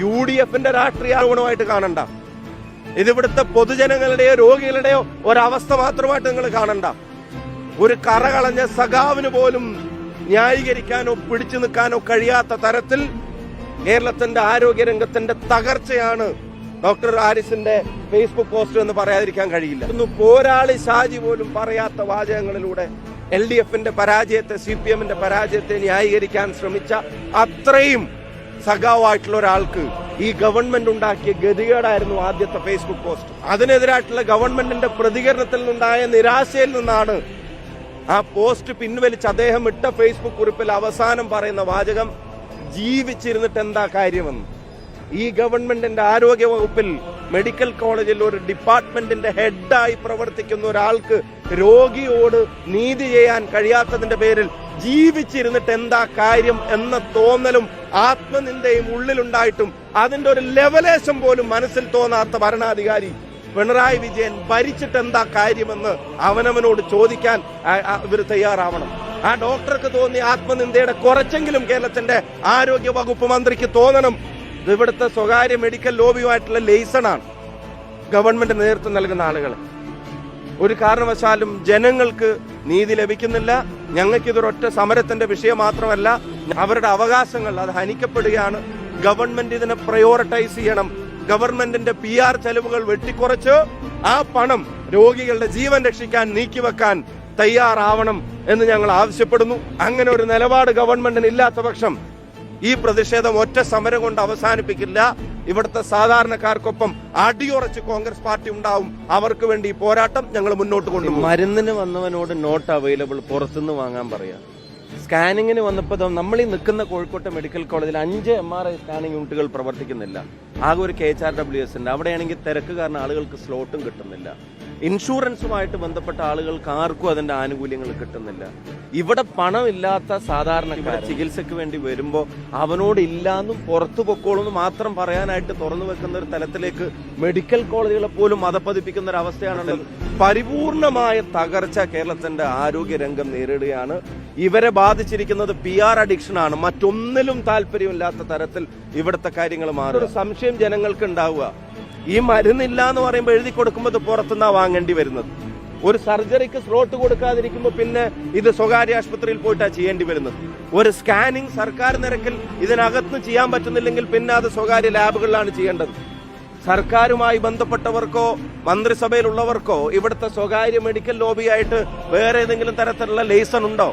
UDFന്റെ രാഷ്ട്രീയ ആരോപണമായിട്ട് കാണണ്ട. ഇതിവിടുത്തെ പൊതുജനങ്ങളുടെയോ രോഗികളുടെയോ ഒരവസ്ഥ മാത്രമായിട്ട് നിങ്ങൾ കാണണ്ട. ഒരു കറകളഞ്ഞ സഖാവിന് പോലും ന്യായീകരിക്കാനോ പിടിച്ചു നിൽക്കാനോ കഴിയാത്ത തരത്തിൽ കേരളത്തിന്റെ ആരോഗ്യരംഗത്തിന്റെ തകർച്ചയാണ് ഡോക്ടർ ഹാരിസിന്റെ ഫേസ്ബുക്ക് പോസ്റ്റ് എന്ന് പറയാതിരിക്കാൻ കഴിയില്ല. പോരാളി ഷാജി പോലും പറയാത്ത വാചകങ്ങളിലൂടെ LDFന്റെ പരാജയത്തെ, CPMന്റെ പരാജയത്തെ ന്യായീകരിക്കാൻ ശ്രമിച്ച അത്രയും സഖാവായിട്ടുള്ള ഒരാൾക്ക് ഈ ഗവൺമെന്റ് ഉണ്ടാക്കിയ ഗതികേടായിരുന്നു ആദ്യത്തെ ഫേസ്ബുക്ക് പോസ്റ്റ്. അതിനെതിരായിട്ടുള്ള ഗവൺമെന്റിന്റെ പ്രതികരണത്തിൽ നിന്നുണ്ടായ നിരാശയിൽ നിന്നാണ് ആ പോസ്റ്റ് പിൻവലിച്ച് അദ്ദേഹം ഇട്ട ഫേസ്ബുക്ക് കുറിപ്പിൽ അവസാനം പറയുന്ന വാചകം ജീവിച്ചിരുന്നിട്ട് എന്താ കാര്യമെന്ന്. ഈ ഗവൺമെന്റിന്റെ ആരോഗ്യ വകുപ്പിൽ മെഡിക്കൽ കോളേജിൽ ഒരു ഡിപ്പാർട്ട്മെന്റിന്റെ ഹെഡായി പ്രവർത്തിക്കുന്ന ഒരാൾക്ക് രോഗിയോട് നീതി ചെയ്യാൻ കഴിയാത്തതിന്റെ പേരിൽ ജീവിച്ചിരുന്നിട്ട് എന്താ കാര്യം എന്ന തോന്നലും ആത്മനിന്ദയും ഉള്ളിലുണ്ടായിട്ടും അതിന്റെ ഒരു ലെവലേശം പോലും മനസ്സിൽ തോന്നാത്ത ഭരണാധികാരി പിണറായി വിജയൻ ഭരിച്ചിട്ട് എന്താ കാര്യമെന്ന് അവനവനോട് ചോദിക്കാൻ ഇവർ തയ്യാറാവണം. ആ ഡോക്ടർക്ക് തോന്നിയ ആത്മനിന്ദയുടെ കുറച്ചെങ്കിലും കേരളത്തിന്റെ ആരോഗ്യ വകുപ്പ് മന്ത്രിക്ക് തോന്നണം. ഇവിടുത്തെ സ്വകാര്യ മെഡിക്കൽ ലോബിയുമായിട്ടുള്ള ലേസണാണ് ഗവൺമെന്റ് നേതൃത്വം നൽകുന്ന ആളുകൾ. ഒരു കാരണവശാലും ജനങ്ങൾക്ക് നീതി ലഭിക്കുന്നില്ല. ഞങ്ങൾക്കിതൊരൊറ്റ സമരത്തിന്റെ വിഷയം മാത്രമല്ല, അവരുടെ അവകാശങ്ങൾ അത് ഹനിക്കപ്പെടുകയാണ്. ഗവൺമെന്റ് ഇതിനെ പ്രയോറിറ്റൈസ് ചെയ്യണം. ഗവൺമെന്റിന്റെ PR ചെലവുകൾ വെട്ടിക്കുറച്ച് ആ പണം രോഗികളുടെ ജീവൻ രക്ഷിക്കാൻ നീക്കിവെക്കാൻ തയ്യാറാവണം എന്ന് ഞങ്ങൾ ആവശ്യപ്പെടുന്നു. അങ്ങനെ ഒരു നിലപാട് ഗവൺമെന്റിന് ഇല്ലാത്ത പക്ഷം ഈ പ്രതിഷേധം ഒറ്റ സമരം കൊണ്ട് അവസാനിപ്പിക്കില്ല. ഇവിടുത്തെ സാധാരണക്കാർക്കൊപ്പം അടിയുറച്ച് കോൺഗ്രസ് പാർട്ടി ഉണ്ടാവും. അവർക്ക് വേണ്ടി ഈ പോരാട്ടം ഞങ്ങൾ മുന്നോട്ട് കൊണ്ടുപോകും. മരുന്നിന് വന്നവനോട് നോട്ട് അവൈലബിൾ പുറത്തുനിന്ന് വാങ്ങാൻ പറയാം. സ്കാനിങ്ങിന് വന്നപ്പോൾ നമ്മൾ ഈ നിൽക്കുന്ന കോഴിക്കോട്ടെ മെഡിക്കൽ കോളേജിൽ 5 MRI സ്കാനിങ് യൂണിറ്റുകൾ പ്രവർത്തിക്കുന്നില്ല. ആകെ ഒരു KHRWS ഉണ്ട്. അവിടെയാണെങ്കിൽ തിരക്ക് കാരണം ആളുകൾക്ക് സ്ലോട്ടും കിട്ടുന്നില്ല. ഇൻഷുറൻസുമായിട്ട് ബന്ധപ്പെട്ട ആളുകൾക്ക് ആർക്കും അതിന്റെ ആനുകൂല്യങ്ങൾ കിട്ടുന്നില്ല. ഇവിടെ പണമില്ലാത്ത സാധാരണക്കാർ ചികിത്സയ്ക്ക് വേണ്ടി വരുമ്പോൾ അവനോട് ഇല്ലാന്നും പുറത്തു പൊക്കോളൂന്ന് മാത്രം പറയാനായിട്ട് തുറന്നു വെക്കുന്ന ഒരു തലത്തിലേക്ക് മെഡിക്കൽ കോളേജുകളെ പോലും മതപ്പതിപ്പിക്കുന്ന ഒരു അവസ്ഥയാണുള്ളത്. പരിപൂർണമായ തകർച്ച കേരളത്തിന്റെ ആരോഗ്യ രംഗം നേരിടുകയാണ്. ഇവരെ ബാധിച്ചിരിക്കുന്നത് PR അഡിക്ഷനാണ്. മറ്റൊന്നിലും താല്പര്യമില്ലാത്ത തരത്തിൽ ഇവിടുത്തെ കാര്യങ്ങൾ മാറും. ഒരു സംശയം ജനങ്ങൾക്ക് ഉണ്ടാവുക, ഈ മരുന്നില്ല എന്ന് പറയുമ്പോൾ എഴുതി കൊടുക്കുമ്പോൾ പുറത്തുനിന്നാ വാങ്ങേണ്ടി വരുന്നത്. ഒരു സർജറിക്ക് സ്ലോട്ട് കൊടുക്കാതിരിക്കുമ്പോൾ പിന്നെ ഇത് സ്വകാര്യ ആശുപത്രിയിൽ പോയിട്ടാണ് ചെയ്യേണ്ടി വരുന്നത്. ഒരു സ്കാനിങ് സർക്കാർ നിരക്കിൽ ഇതിനകത്ത് ചെയ്യാൻ പറ്റുന്നില്ലെങ്കിൽ പിന്നെ അത് സ്വകാര്യ ലാബുകളിലാണ് ചെയ്യേണ്ടത്. സർക്കാരുമായി ബന്ധപ്പെട്ടവർക്കോ മന്ത്രിസഭയിലുള്ളവർക്കോ ഇവിടുത്തെ സ്വകാര്യ മെഡിക്കൽ ലോബിയായിട്ട് വേറെ ഏതെങ്കിലും തരത്തിലുള്ള ലൈസൺ ഉണ്ടോ?